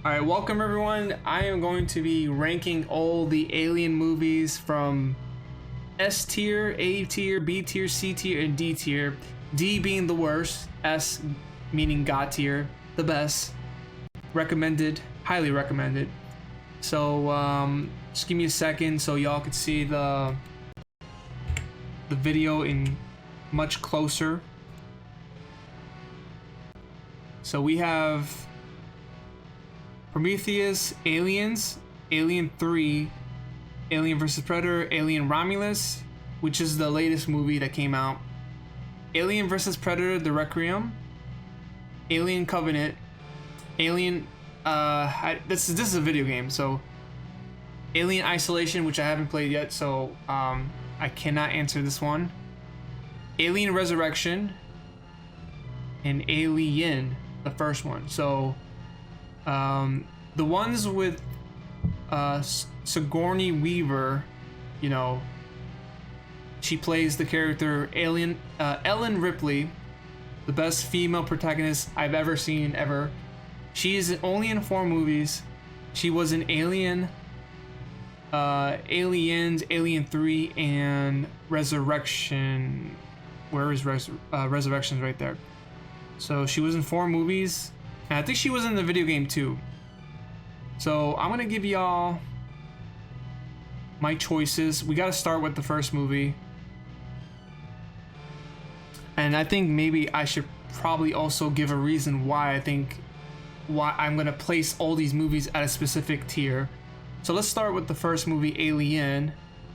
Alright, welcome everyone. I am going to be ranking all the Alien movies from S tier, A tier, B tier, C tier, and D tier. D being the worst, S meaning God tier, the best, recommended, highly recommended. So just give me a second so y'all can see the video in much closer. So we have Prometheus, Aliens, Alien 3, Alien vs. Predator, Alien Romulus, which is the latest movie that came out, Alien vs. Predator, The Requiem, Alien Covenant, Alien, this is a video game, so Alien Isolation, which I haven't played yet, so I cannot answer this one, Alien Resurrection, and Alien, the first one. So the ones with Sigourney Weaver, you know, she plays the character Ellen Ripley, the best female protagonist I've ever seen ever. She is only in 4 movies. She was in Alien, Aliens, Alien 3, and Resurrection. Where is Resurrection's right there. So she was in 4 movies. And I think she was in the video game too. So I'm gonna give y'all my choices. We gotta start with the first movie. And I think maybe I should probably also give a reason why I'm gonna place all these movies at a specific tier. So let's start with the first movie, Alien.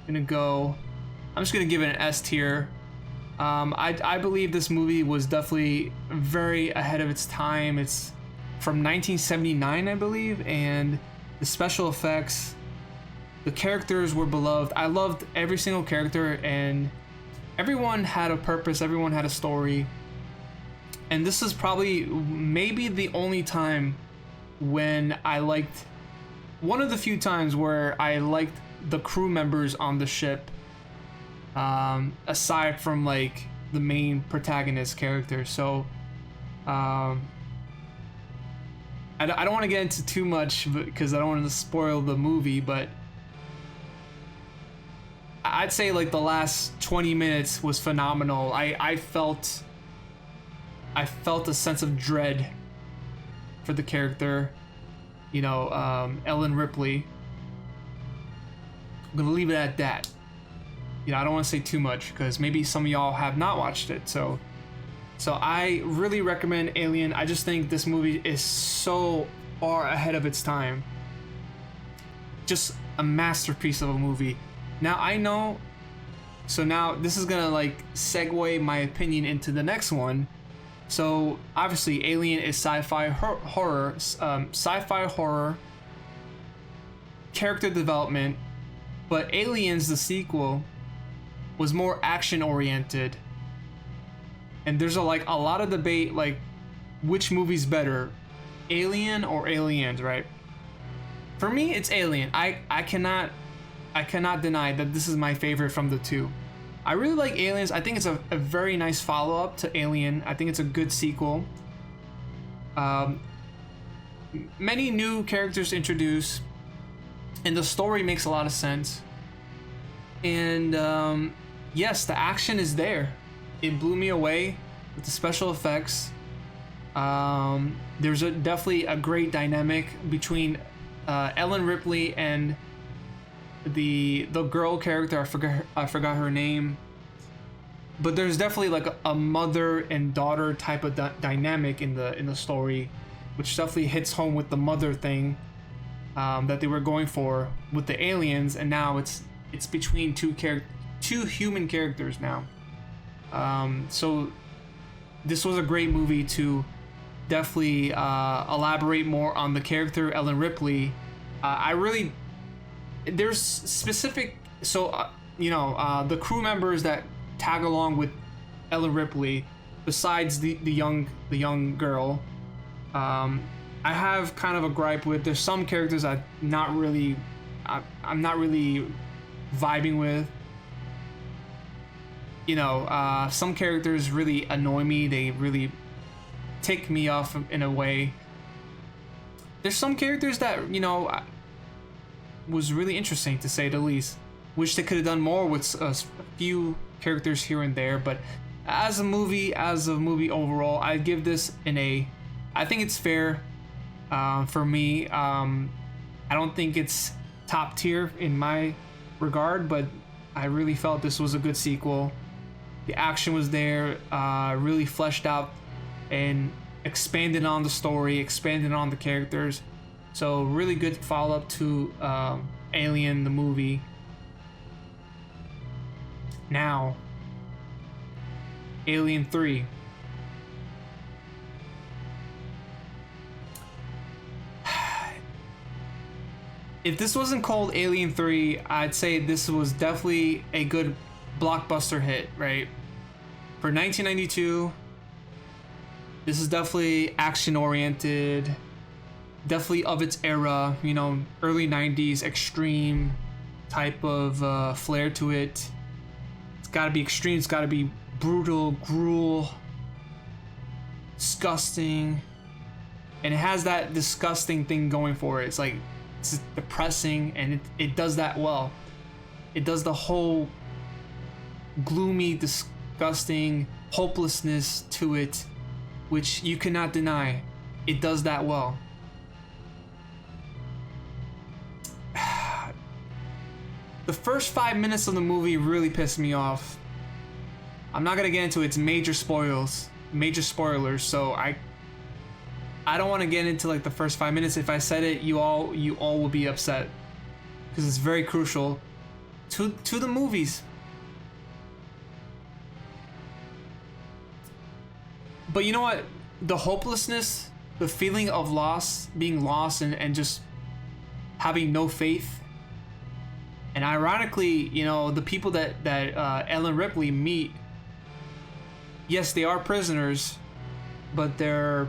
I'm just gonna give it an S tier. I believe this movie was definitely very ahead of its time. It's from 1979, I believe, and the special effects, the characters were beloved. I loved every single character, and everyone had a purpose, everyone had a story. And this is probably maybe the only time when I liked, one of the few times where I liked the crew members on the ship, aside from like the main protagonist character. So I don't want to get into too much because I don't want to spoil the movie, but I'd say like the last 20 minutes was phenomenal. I felt a sense of dread for the character, you know, Ellen Ripley. I'm gonna leave it at that. You know, I don't want to say too much because maybe some of y'all have not watched it. So I really recommend Alien. I just think this movie is so far ahead of its time. Just a masterpiece of a movie. Now I know, so now this is gonna like segue my opinion into the next one. So obviously Alien is sci-fi horror, character development, but Aliens, the sequel, was more action oriented. And there's a lot of debate, like which movie's better, Alien or Aliens, right? For me, it's Alien. I cannot deny that this is my favorite from the two. I really like Aliens. I think it's a very nice follow-up to Alien. I think it's a good sequel. Many new characters introduced, and the story makes a lot of sense. And yes, the action is there. It blew me away with the special effects. There's definitely a great dynamic between Ellen Ripley and the girl character. I forgot her name, but there's definitely like a mother and daughter type of dynamic in the story, which definitely hits home with the mother thing that they were going for with the aliens, and now it's between two human characters now. So this was a great movie to definitely elaborate more on the character Ellen Ripley. There's specific, so the crew members that tag along with Ellen Ripley, besides the young girl, I have kind of a gripe with. There's some characters I'm not really vibing with. You know, some characters really annoy me. They really tick me off in a way. there's some characters that, you know, was really interesting to say the least. Wish they could have done more with a few characters here and there, but as a movie overall, I give this an A. I think it's fair for me. I don't think it's top tier in my regard, but I really felt this was a good sequel. The action was there, really fleshed out and expanded on the story, expanded on the characters. So really good follow-up to Alien the movie. Now, Alien 3. If this wasn't called Alien 3, I'd say this was definitely a good blockbuster hit, right? For 1992, this is definitely action-oriented, definitely of its era, you know, early 90s, extreme type of flair to it. It's gotta be extreme, it's gotta be brutal, gruel, disgusting, and it has that disgusting thing going for it. It's like, it's depressing, and it does that well. It does the whole gloomy, disgusting hopelessness to it, which you cannot deny. It does that well. The first 5 minutes of the movie really pissed me off. I'm not gonna get into its major spoilers, so I don't want to get into like the first 5 minutes. If I said it, you all will be upset, because it's very crucial to the movies. But you know what? The hopelessness, the feeling of loss, being lost, and just having no faith. And ironically, you know, the people that Ellen Ripley meet, yes, they are prisoners, but they're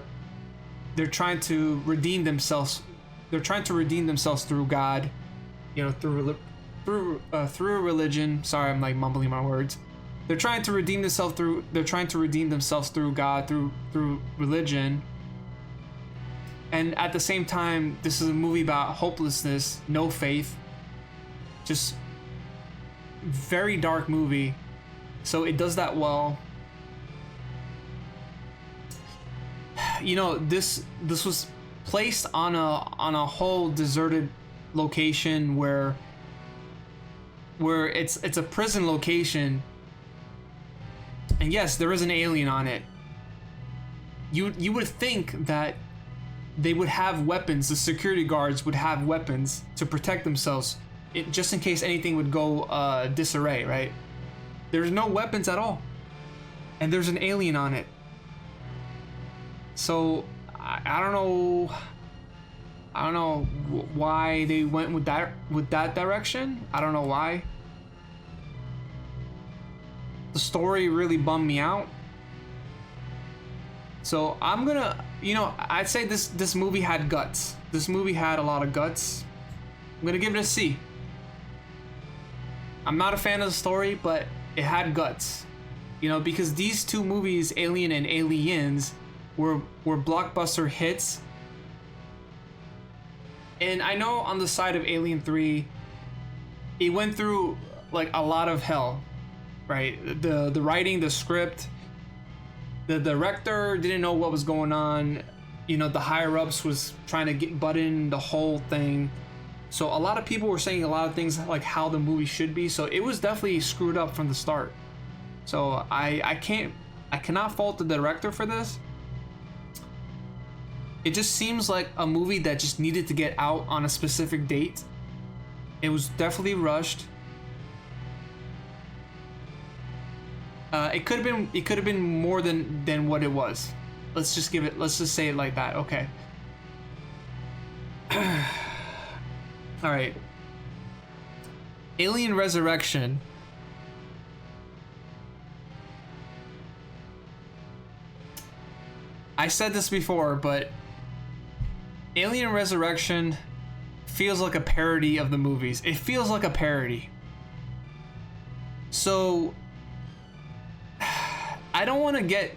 trying to redeem themselves. They're trying to redeem themselves through God, you know, through religion. Sorry, I'm like mumbling my words. They're trying to redeem themselves through. They're trying to redeem themselves through God, through religion. And at the same time, this is a movie about hopelessness, no faith. Just very dark movie. So it does that well. You know, this was placed on a whole deserted location where it's a prison location, and yes, there is an alien on it. You would think that they would have weapons. The security guards would have weapons to protect themselves, just in case anything would go disarray, right? There's no weapons at all, and there's an alien on it. So I don't know why they went with that direction. I don't know why. The story really bummed me out. So I'm gonna, you know, I'd say this movie had guts. This movie had a lot of guts. I'm gonna give it a C. I'm not a fan of the story, but it had guts. You know, because these two movies, Alien and Aliens, were blockbuster hits. And I know on the side of Alien 3, it went through like a lot of hell, right? The writing, the script, the director didn't know what was going on. You know, the higher ups was trying to butt in the whole thing. So a lot of people were saying a lot of things like how the movie should be. So it was definitely screwed up from the start. So I cannot fault the director for this. It just seems like a movie that just needed to get out on a specific date. It was definitely rushed. It could have been more than what it was. Let's just say it like that. Okay. All right. Alien Resurrection. I said this before, but Alien Resurrection feels like a parody of the movies. It feels like a parody. So I don't want to get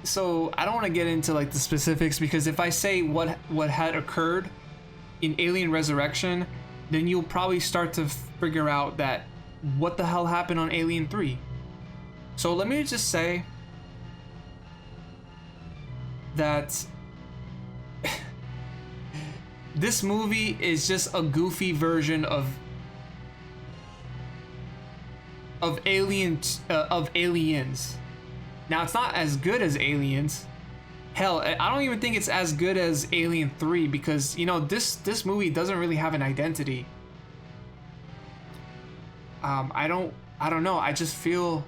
into like the specifics, because if I say what had occurred, in Alien Resurrection, then you'll probably start to figure out that what the hell happened on Alien 3. So let me just say that this movie is just a goofy version of Aliens. Now it's not as good as Aliens. Hell, I don't even think it's as good as Alien 3 because, you know, this movie doesn't really have an identity. I don't know. I just feel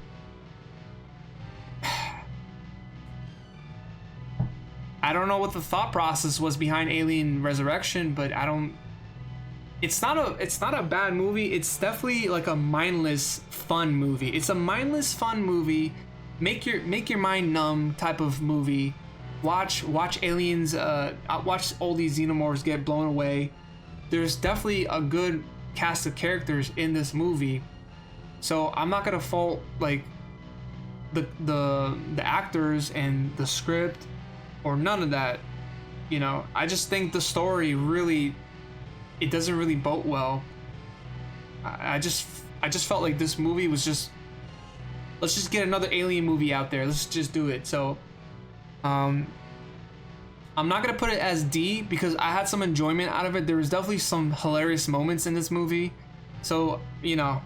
I don't know what the thought process was behind Alien Resurrection, but it's not a bad movie. It's definitely like a mindless fun movie. It's a mindless fun movie. Make your mind numb type of movie. Watch aliens, watch all these xenomorphs get blown away. There's definitely a good cast of characters in this movie, so I'm not gonna fault like the actors and the script or none of that. You know, I just think the story really, it doesn't really bode well. I just felt like this movie was just, let's just get another alien movie out there. Let's just do it. So I'm not gonna put it as D because I had some enjoyment out of it. There was definitely some hilarious moments in this movie. So, you know,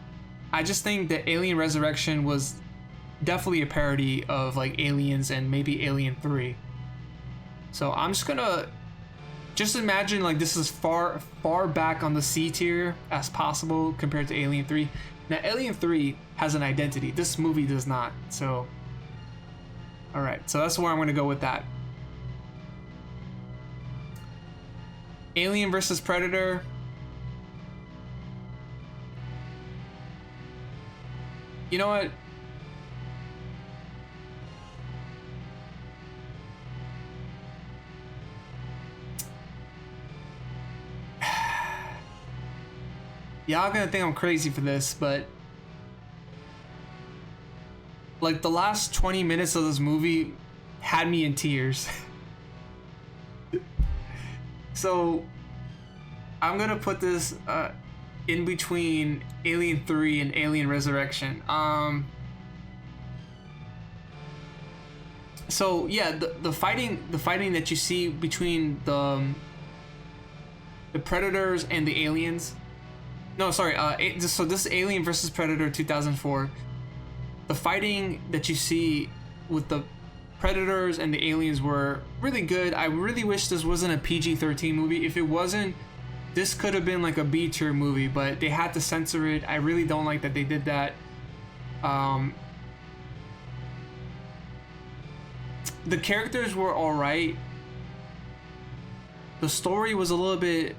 I just think that Alien Resurrection was definitely a parody of like Aliens and maybe Alien 3. So I'm just gonna imagine like this is far back on the C tier as possible compared to Alien 3. Now Alien 3 has an identity. This movie does not. So alright, so that's where I'm gonna go with that. Alien versus Predator. You know what? Y'all gonna think I'm crazy for this, but like the last 20 minutes of this movie had me in tears. So I'm gonna put this in between Alien 3 and Alien Resurrection. So yeah, the fighting that you see between the Predators and the aliens. No, sorry. So this is Alien versus Predator 2004. The fighting that you see with the Predators and the aliens were really good. I really wish this wasn't a PG-13 movie. If it wasn't, this could have been like a B-tier movie, but they had to censor it. I really don't like that they did that. The characters were alright. The story was a little bit,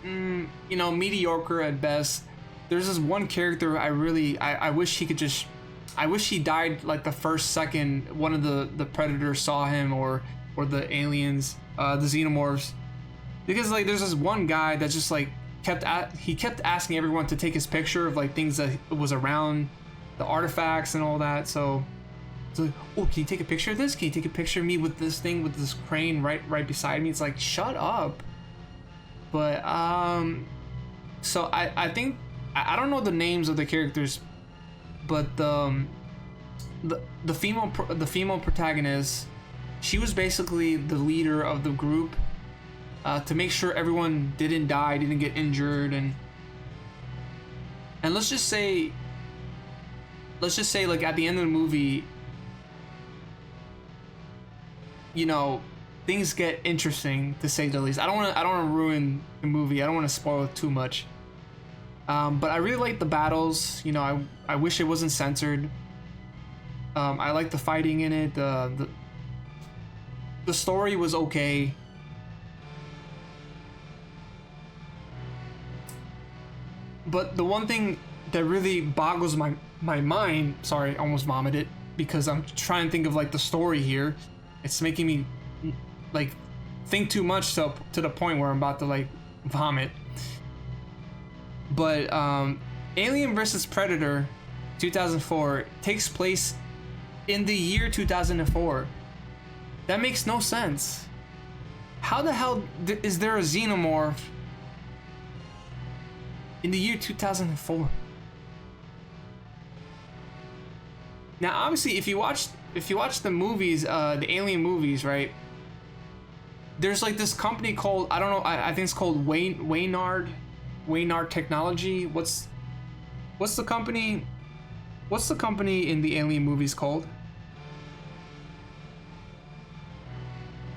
you know, mediocre at best. There's this one character I wish he could just, I wish he died like the first second one of the Predators saw him, or the aliens, the xenomorphs, because like there's this one guy that just like kept asking everyone to take his picture of like things that was around the artifacts and all that. So it's like, oh, can you take a picture of this? Can you take a picture of me with this thing, with this crane right beside me? It's like, shut up. But so I think I don't know the names of the characters, but the female protagonist, she was basically the leader of the group, to make sure everyone didn't die, didn't get injured, and let's just say like at the end of the movie, you know, things get interesting, to say the least. I don't want to ruin the movie. I don't want to spoil it too much. But I really like the battles. You know, I wish it wasn't censored. I like the fighting in it. The story was okay. But the one thing that really boggles my mind, sorry, I almost vomited because I'm trying to think of like the story here. It's making me like think too much to the point where I'm about to like vomit. But Alien vs. Predator 2004 takes place in the year 2004. That makes no sense. How the hell is there a xenomorph in the year 2004. Now, obviously, if you watch the movies, the Alien movies, right? There's like this company called, I don't know, I think it's called Waynard Technology. What's the company? What's the company in the Alien movies called?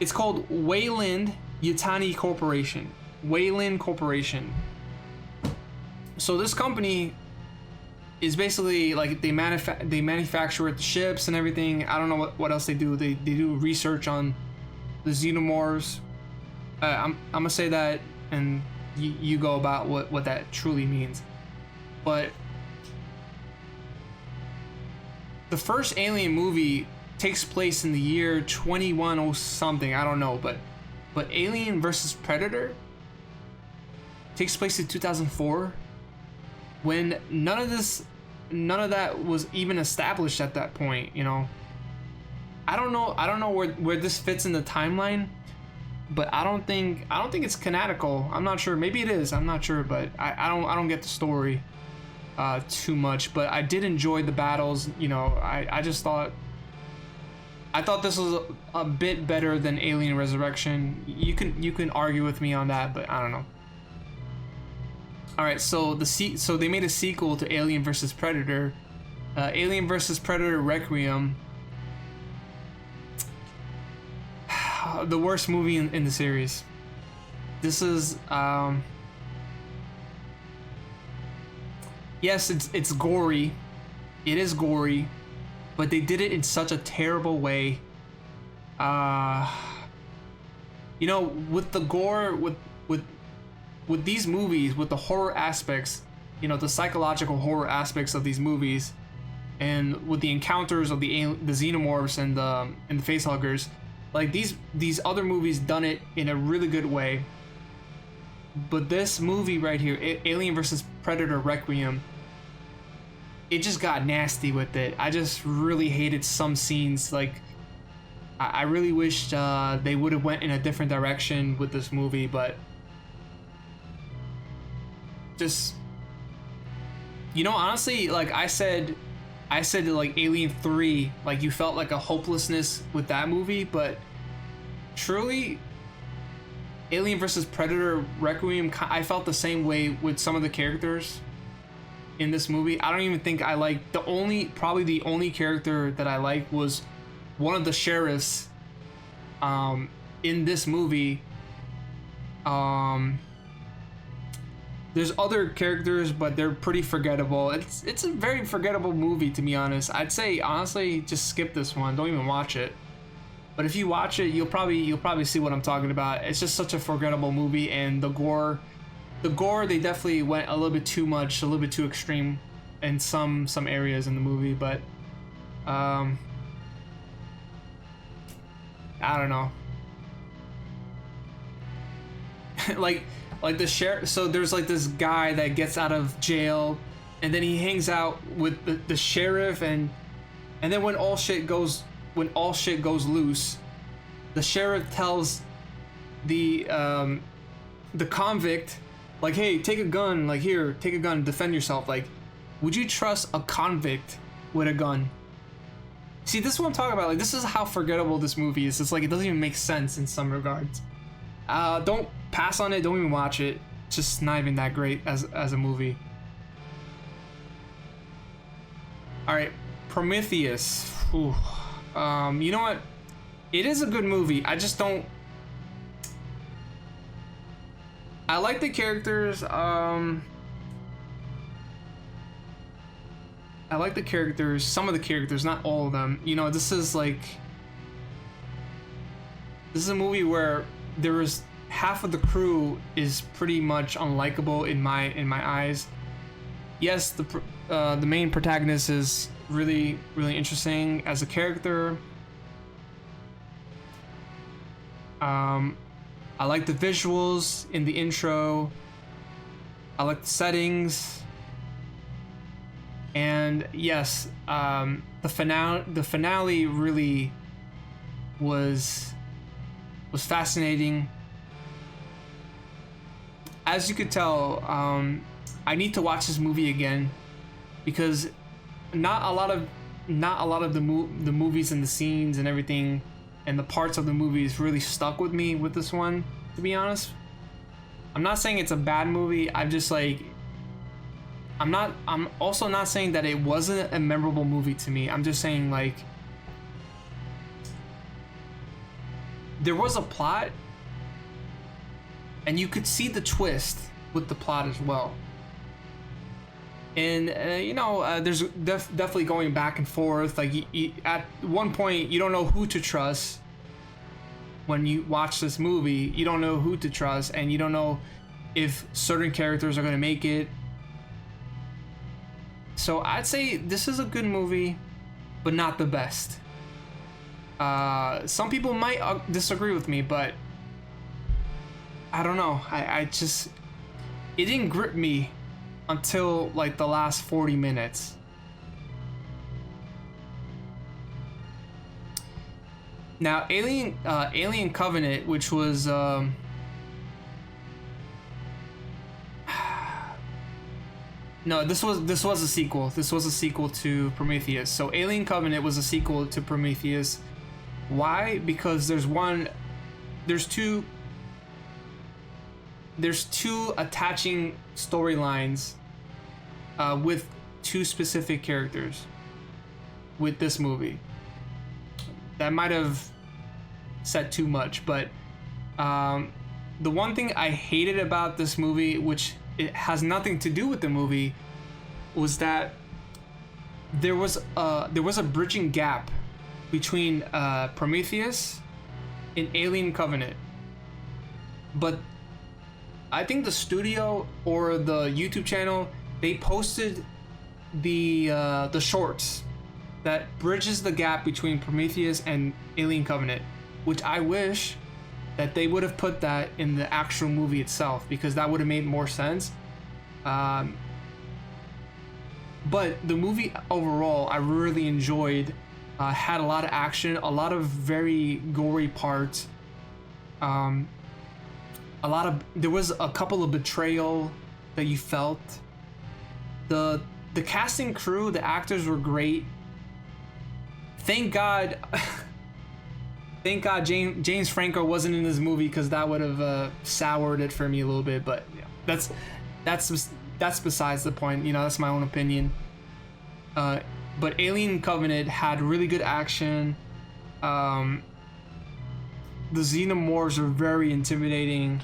It's called Wayland Yutani Corporation. Wayland Corporation. So this company is basically like they manufacture the ships and everything. I don't know what else they do. They do research on the xenomorphs. I'm gonna say that, and you go about what that truly means. But the first Alien movie takes place in the year 21 something. I don't know, but Alien versus Predator takes place in 2004. When none of that was even established at that point, you know. I don't know where this fits in the timeline, but I don't think it's canonical. I'm not sure. Maybe it is. I'm not sure, but I don't get the story too much. But I did enjoy the battles. You know, I thought this was a bit better than Alien Resurrection. You can argue with me on that, but I don't know. All right, so they made a sequel to Alien vs. Predator, Alien vs. Predator Requiem. The worst movie in the series. This is yes, it's gory. It is gory, but they did it in such a terrible way. You know, with the gore, with these movies, with the horror aspects, you know, the psychological horror aspects of these movies, and with the encounters of the xenomorphs and the facehuggers, like these other movies done it in a really good way. But this movie right here, Alien vs. Predator Requiem, it just got nasty with it. I just really hated some scenes. Like, I really wished they would have went in a different direction with this movie, but just, you know, honestly, like I said like Alien 3, like you felt like a hopelessness with that movie, but truly Alien vs. Predator Requiem, I felt the same way with some of the characters in this movie. I don't even think I liked probably the only character that I liked was one of the sheriffs in this movie. There's other characters, but they're pretty forgettable. It's a very forgettable movie, to be honest. I'd say honestly, just skip this one. Don't even watch it. But if you watch it, you'll probably see what I'm talking about. It's just such a forgettable movie, and the gore they definitely went a little bit too much, a little bit too extreme in some areas in the movie. But I don't know. like the sheriff. So there's like this guy that gets out of jail, and then he hangs out with the sheriff, and then when all shit goes loose, the sheriff tells the convict, like, hey, take a gun, like, here, take a gun, defend yourself. Like, would you trust a convict with a gun? See, this is what I'm talking about. Like, this is how forgettable this movie is. It's like it doesn't even make sense in some regards. Don't pass on it. Don't even watch it. It's just not even that great as a movie. All right, Prometheus. Ooh. You know what? It is a good movie. I just don't. I like the characters. I like the characters. Some of the characters, not all of them. You know, this is a movie where there is half of the crew is pretty much unlikable in my eyes. Yes, the main protagonist is really interesting as a character. I like the visuals in the intro. I like the settings. And yes, the finale really was fascinating. As you could tell, I need to watch this movie again, because not a lot of the movies and the scenes and everything and the parts of the movies really stuck with me with this one, to be honest. I'm not saying it's a bad movie. I'm just like, I'm also not saying that it wasn't a memorable movie to me. I'm just saying, like, there was a plot and you could see the twist with the plot as well. And there's definitely going back and forth. Like, at one point you don't know who to trust. When you watch this movie, you don't know who to trust, and you don't know if certain characters are going to make it. So I'd say this is a good movie, but not the best. Some people might disagree with me, but I don't know. I just, it didn't grip me until like the last 40 minutes. Now, Alien Covenant, which was no, this was a sequel. This was a sequel to Prometheus. So Alien Covenant was a sequel to Prometheus. Why? Because there's two attaching storylines with two specific characters with this movie. That might have said too much, but the one thing I hated about this movie, which it has nothing to do with the movie, was that there was a bridging gap between Prometheus and Alien Covenant. But I think the studio or the YouTube channel, they posted the shorts that bridges the gap between Prometheus and Alien Covenant, which I wish that they would have put that in the actual movie itself, because that would have made more sense. But the movie overall, I really enjoyed. Had a lot of action, a lot of very gory parts. There was a couple of betrayal that you felt. The casting crew, the actors were great. Thank God James Franco wasn't in this movie, because that would have soured it for me a little bit. But yeah, that's besides the point. That's my own opinion. But Alien Covenant had really good action. The xenomorphs are very intimidating.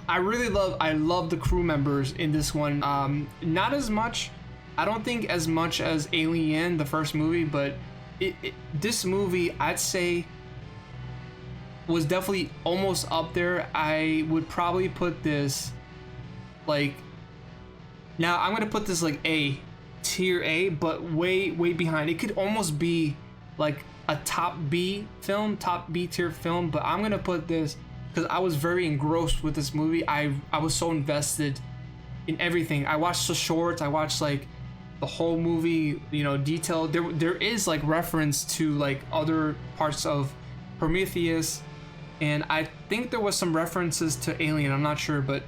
I love the crew members in this one. Not as much. I don't think as much as Alien, the first movie, but this movie, I'd say, was definitely almost up there. I would probably put this like, now I'm gonna put this like tier A, but way behind. It could almost be like a top B tier film, but I'm gonna put this because I was very engrossed with this movie. I was so invested in everything. I watched the shorts, I watched like the whole movie, detail. There is like reference to like other parts of Prometheus, and I think there was some references to Alien. I'm not sure, but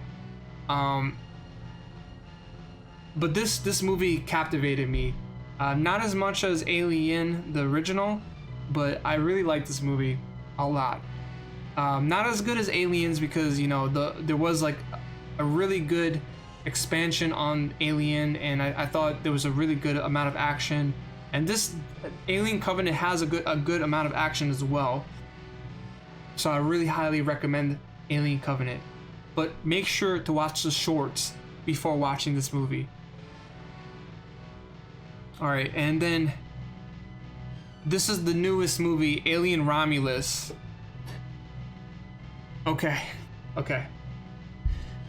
this movie captivated me. Not as much as Alien, the original, but I really liked this movie a lot. Not as good as Aliens, because there was like a really good expansion on Alien, and I thought there was a really good amount of action, and this Alien Covenant has a good amount of action as well. So I really highly recommend Alien Covenant, but make sure to watch the shorts before watching this movie. Alright, and then this is the newest movie, Alien Romulus. Okay.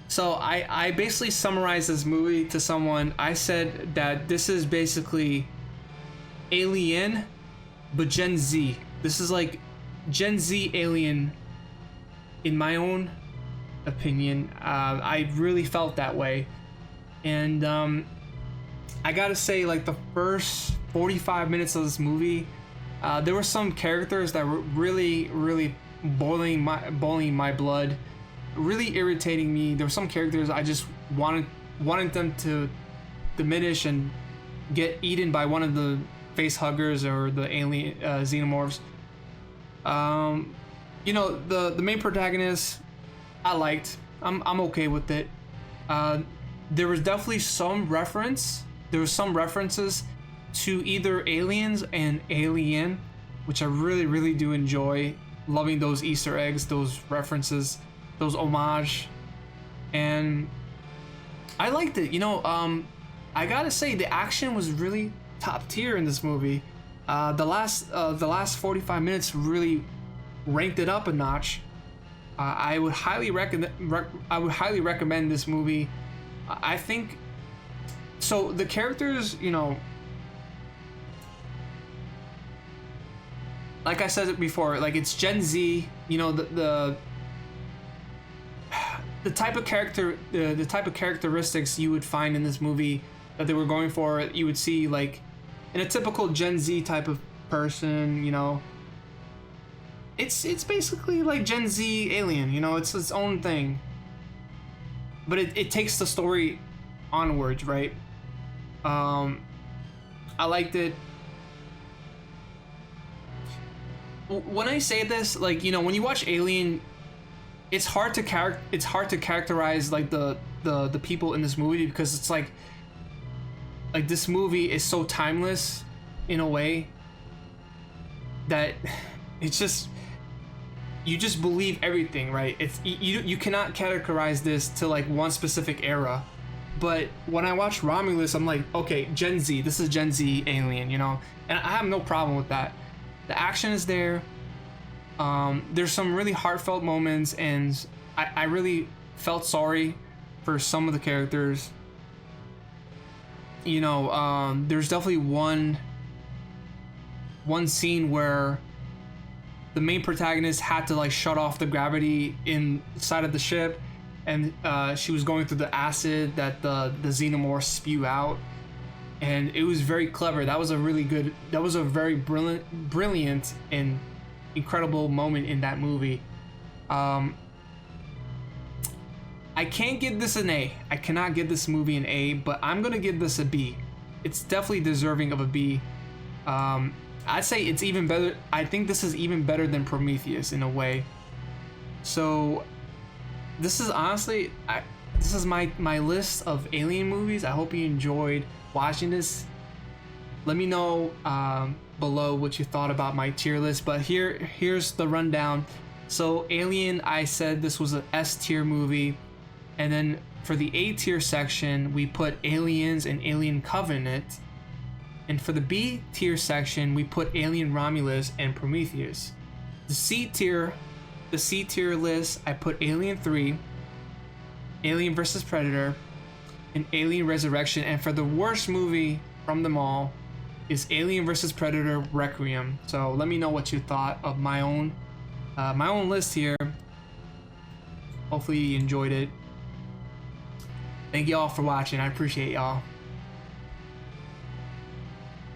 So I basically summarized this movie to someone. I said that this is basically Alien, but Gen Z. This is like Gen Z Alien, in my own opinion. I really felt that way. And I gotta say, like, the first 45 minutes of this movie, there were some characters that were really boiling my blood. really irritating me. There were some characters I just wanted them to diminish and get eaten by one of the face huggers or the alien xenomorphs. You know, the main protagonist I liked. I'm okay with it. There was definitely some reference. There was some references to either Aliens and Alien, which I really do enjoy. Loving those Easter eggs, those references, those homage, and I liked it. You know, I gotta say the action was really top tier in this movie. The last 45 minutes really ranked it up a notch. I would highly recommend this movie. I think so. The characters, you know, like I said it before, like it's Gen Z. You know, the type of character, the type of characteristics you would find in this movie that they were going for. You would see like in a typical Gen Z type of person. You know, it's basically like Gen Z Alien. You know, it's its own thing. But it takes the story onwards, right? I liked it. When I say this, like, you know, when you watch Alien, it's hard to characterize like the people in this movie, because it's like this movie is so timeless in a way that it's just, you just believe everything, right? It's you cannot categorize this to like one specific era. But when I watch Romulus, I'm like, okay, Gen Z, this is Gen Z Alien, you know, and I have no problem with that. The action is there. There's some really heartfelt moments, and I really felt sorry for some of the characters. You know, there's definitely one scene where the main protagonist had to like shut off the gravity inside of the ship, and she was going through the acid that the xenomorphs spew out, and it was very clever. That was a very brilliant and incredible moment in that movie. I can't give this an A. I cannot give this movie an A, but I'm gonna give this a B. It's definitely deserving of a B. I'd say it's even better. I think this is even better than Prometheus in a way. So this is honestly, this is my list of Alien movies. I hope you enjoyed watching this. Let me know below what you thought about my tier list, but here's the rundown. So Alien, I said this was an S tier movie, and then for the A tier section we put Aliens and Alien Covenant, and for the B tier section we put Alien Romulus and Prometheus. The C tier list, I put Alien 3, Alien vs Predator, and Alien Resurrection, and for the worst movie from them all is Alien vs Predator Requiem. So let me know what you thought of my own list here. Hopefully you enjoyed it. Thank y'all for watching. I appreciate y'all.